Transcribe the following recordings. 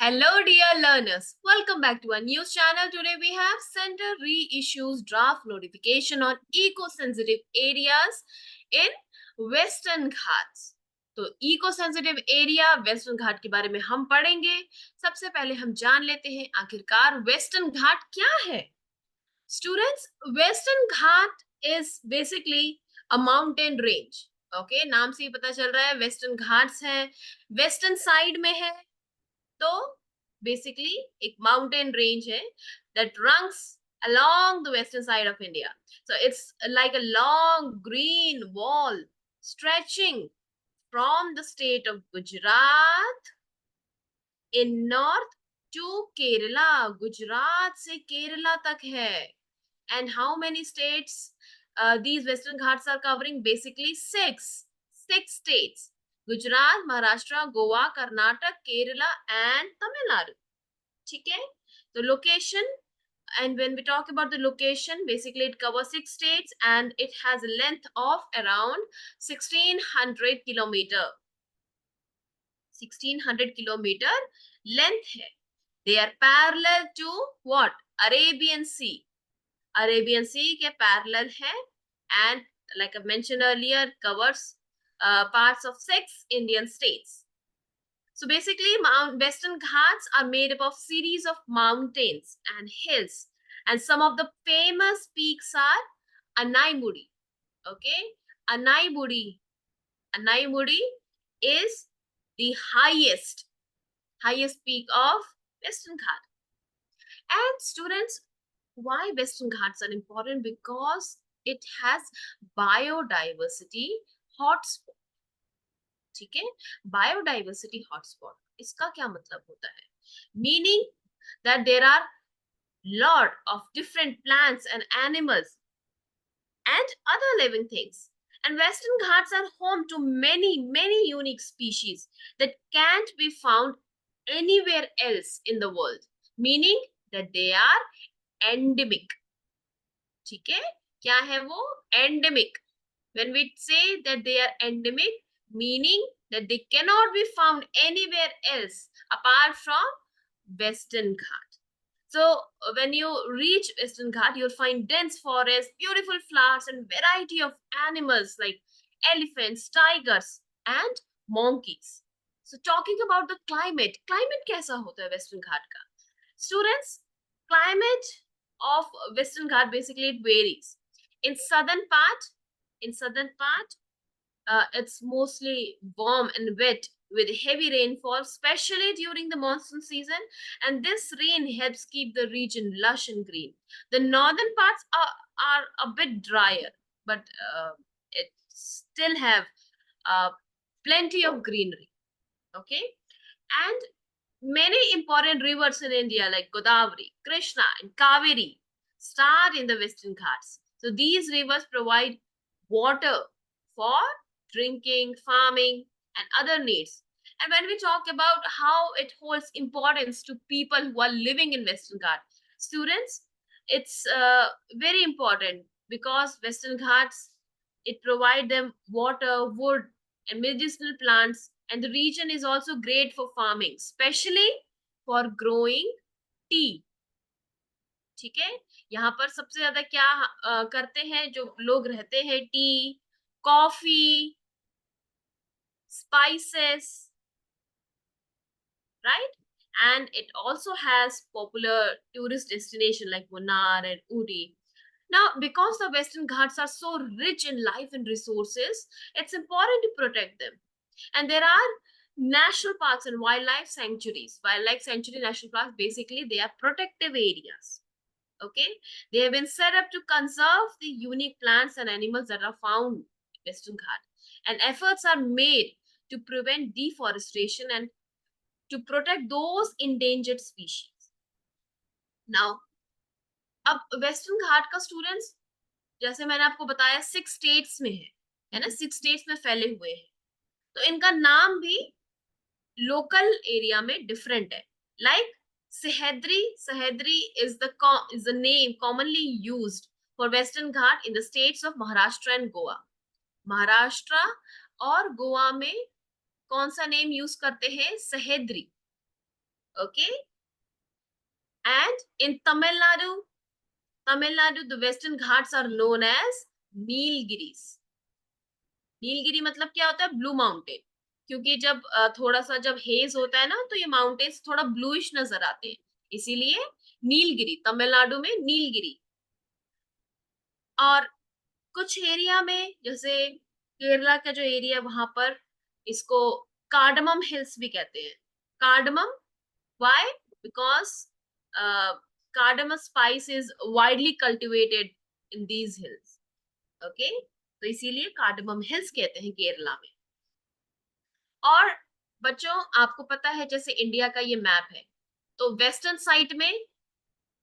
Hello, dear learners. Welcome back to our news channel. Today we have Center reissues draft notification on eco-sensitive areas in Western Ghats. तो eco sensitive area western घाट के बारे में हम पढ़ेंगे. सबसे पहले हम जान लेते हैं आखिरकार वेस्टर्न घाट क्या है. Students, western Ghat is basically a mountain range. Okay, नाम से ही पता चल रहा है वेस्टर्न घाट्स है, वेस्टर्न साइड में है. तो बेसिकली एक माउंटेन रेंज है that runs along the western side of India. So it's like a long green wall stretching from the state of Gujarat in north to Kerala. Gujarat se Kerala tak hai. And how many states these western ghats are covering? Basically six states: Gujarat, Maharashtra, Goa, Karnataka, Kerala and Tamil Nadu. ठीक है. तो location, and when we talk about the location, basically it covers 6 states and it has a length of around 1600 kilometer. 1600 kilometer length है. They are parallel to what? Arabian Sea. Arabian Sea के parallel है, and like I mentioned earlier, covers parts of 6 Indian states. So basically, Western Ghats are made up of series of mountains and hills, and some of the famous peaks are Anaimudi. Okay, Anaimudi. Anaimudi is the highest peak of Western Ghat. And students, why Western Ghats are important? Because it has biodiversity hotspot. ठीक है, biodiversity hotspot. इसका क्या मतलब होता है? Meaning that there are lot of different plants and animals and other living things, and Western Ghats are home to many unique species that can't be found anywhere else in the world, meaning that they are endemic. ठीक है, क्या है वो? Endemic. When we say that they are endemic, meaning that they cannot be found anywhere else apart from Western Ghat. So when you reach Western Ghat, you'll find dense forests, beautiful flowers, and variety of animals like elephants, tigers, and monkeys. So talking about the climate, कैसा होता है Western Ghat का? Students, climate of Western Ghat basically it varies. In southern part, it's mostly warm and wet with heavy rainfall, especially during the monsoon season, and this rain helps keep the region lush and green. The northern parts are a bit drier, but it still have uh, plenty of greenery. Okay, and many important rivers in India like Godavari, Krishna, and Kaveri start in the Western Ghats. So these rivers provide water for drinking, farming, and other needs. And when we talk about how it holds importance to people who are living in Western Ghats, students, it's very important because Western Ghats, it provide them water, wood, and medicinal plants, and the region is also great for farming, especially for growing tea. ठीक है, यहाँ पर सबसे ज्यादा क्या करते हैं जो लोग रहते हैं? T, coffee, spices, right? And it also has popular tourist destination like Munnar and Uri. Now, because the Western Ghats are so rich in life and resources, it's important to protect them. And there are national parks and wildlife sanctuaries. Wildlife sanctuary, national parks, basically they are protective areas. Okay, they have been set up to conserve the unique plants and animals that are found in Western Ghat, and efforts are made to prevent deforestation and to protect those endangered species. Now, अब western घाट का students, जैसे मैंने आपको बताया 6 states में है ना, 6 states में फैले हुए हैं. तो इनका नाम भी लोकल एरिया में डिफरेंट है. Like Sahyadri is the name commonly used for Western Ghat in the states of Maharashtra and Goa. Maharashtra और गोवा में कौन सा नेम यूज करते हैं? Sahyadri. Okay. And in Tamil Nadu, the Western Ghats are known as Nilgiris. Nilgiri मतलब क्या होता है? Blue mountain. क्योंकि जब थोड़ा सा जब हेज होता है ना, तो ये माउंटेन्स थोड़ा ब्लूइश नजर आते हैं, इसीलिए नीलगिरी, तमिलनाडु में नीलगिरी। और कुछ एरिया में, जैसे केरला का जो एरिया, वहां पर इसको कार्डमम हिल्स भी कहते हैं। Cardamom, why? Because cardamom spice is widely cultivated in these hills. Okay, तो इसीलिए कार्डमम हिल्स कहते हैं केरला में। और बच्चों, आपको पता है जैसे इंडिया का ये मैप है, तो वेस्टर्न साइड में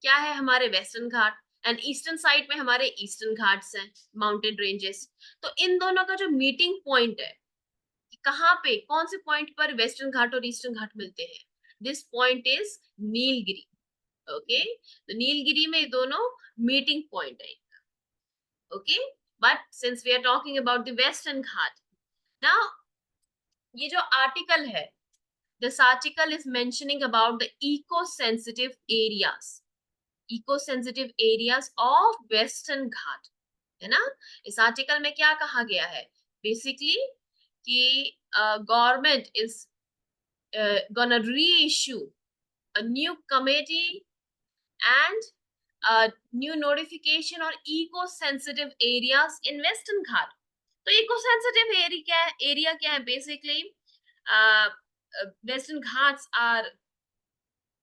क्या है? हमारे western Ghat, and eastern side में हमारे ईस्टर्न घाट्स हैं, माउंटेन रेंजेस। तो इन दोनों का जो मीटिंग पॉइंट है, कहाँ पे, कौन से पॉइंट पर वेस्टर्न घाट और ईस्टर्न घाट मिलते हैं? This point is Nilgiri. Okay, तो नीलगिरी में दोनों मीटिंग पॉइंट है। Okay, but since we are talking about the western Ghat, now ये जो आर्टिकल है, this article is mentioning about the eco-sensitive areas of Western Ghat, है ना? इस आर्टिकल में क्या कहा गया है? बेसिकली कि government is gonna reissue a new committee and a new notification on eco-sensitive areas in Western Ghat. तो eco-sensitive area क्या है? Basically, Western Ghats are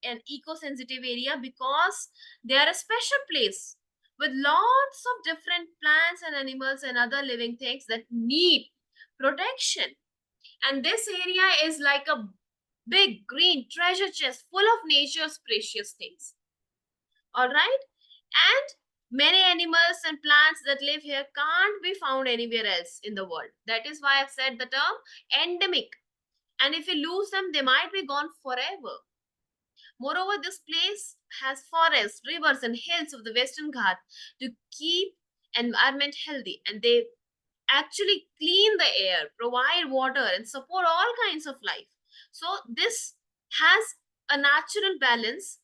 an eco-sensitive area because they are a special place with lots of different plants and animals and other living things that need protection. And this area is like a big green treasure chest full of nature's precious things. All right? And many animals and plants that live here can't be found anywhere else in the world. That is why I've said the term endemic. And if you lose them, they might be gone forever. Moreover, this place has forests, rivers, and hills of the Western Ghat to keep environment healthy, and they actually clean the air, provide water, and support all kinds of life. So this has a natural balance,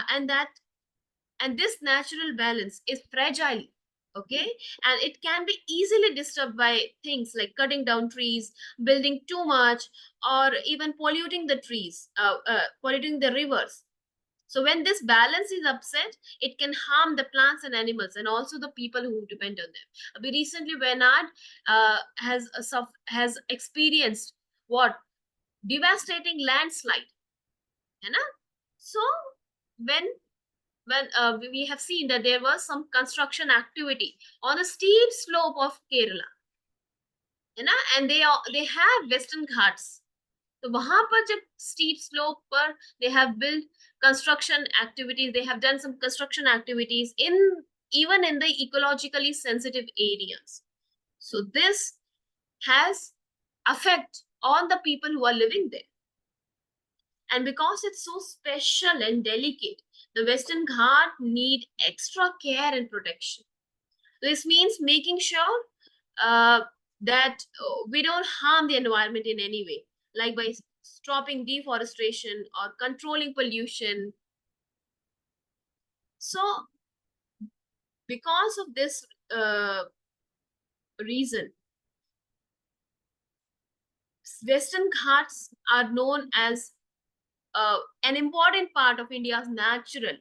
and this natural balance is fragile. Okay, and it can be easily disturbed by things like cutting down trees, building too much, or even polluting the trees, polluting the rivers. So when this balance is upset, it can harm the plants and animals, and also the people who depend on them. Recently, Wayanad has experienced what? Devastating landslide, है ना? So when we have seen that there was some construction activity on a steep slope of Kerala, है ना? And they have Western Ghats. तो वहां पर जब steep slope पर they have built construction activities, they have done some construction activities in even in the ecologically sensitive areas. So this has effect on the people who are living there. And because it's so special and delicate, the Western Ghat need extra care and protection. This means making sure that we don't harm the environment in any way, like by stopping deforestation or controlling pollution. So, because of this reason, Western Ghats are known as an important part of India's natural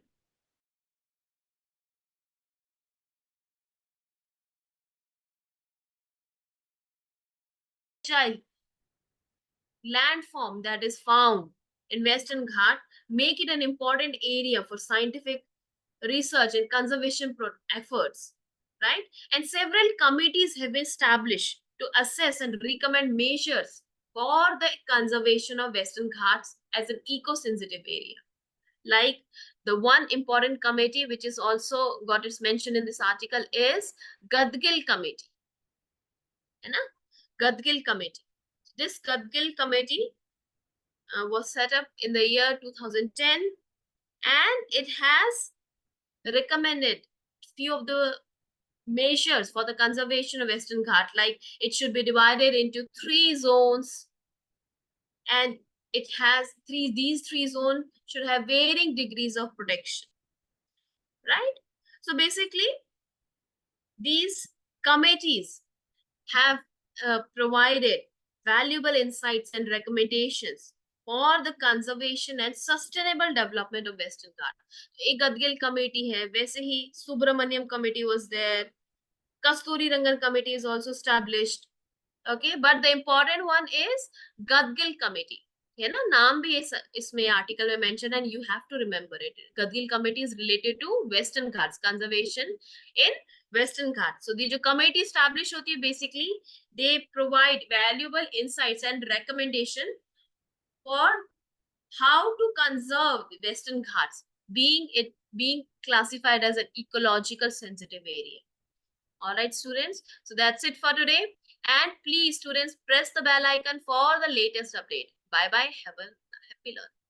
landform that is found in Western Ghat, make it an important area for scientific research and conservation efforts, right? And several committees have been established to assess and recommend measures for the conservation of Western Ghats as an eco-sensitive area. Like the one important committee which is also got its mention in this article is Gadgil Committee. Gadgil Committee. This Gadgil Committee was set up in the year 2010, and it has recommended few of the measures for the conservation of Western Ghat, like it should be divided into 3 zones, and it has these three zones should have varying degrees of protection, right? So basically, these committees have provided valuable insights and recommendations for the conservation and sustainable development of Western Ghats. एक गदगिल committee है, वैसे ही Subramaniam committee was there, Kasturi Rangan committee is also established. Okay, but the important one is Gadgil committee, है ना? नाम भी इसमें article में mention, and you have to remember it. Gadgil committee is related to Western Ghats conservation in Western Ghats. So the जो committee established होती है, basically they provide valuable insights and recommendation for how to conserve the Western Ghats, being classified as an ecological sensitive area. All right, students. So that's it for today. And please, students, press the bell icon for the latest update. Bye bye. Have a happy learning.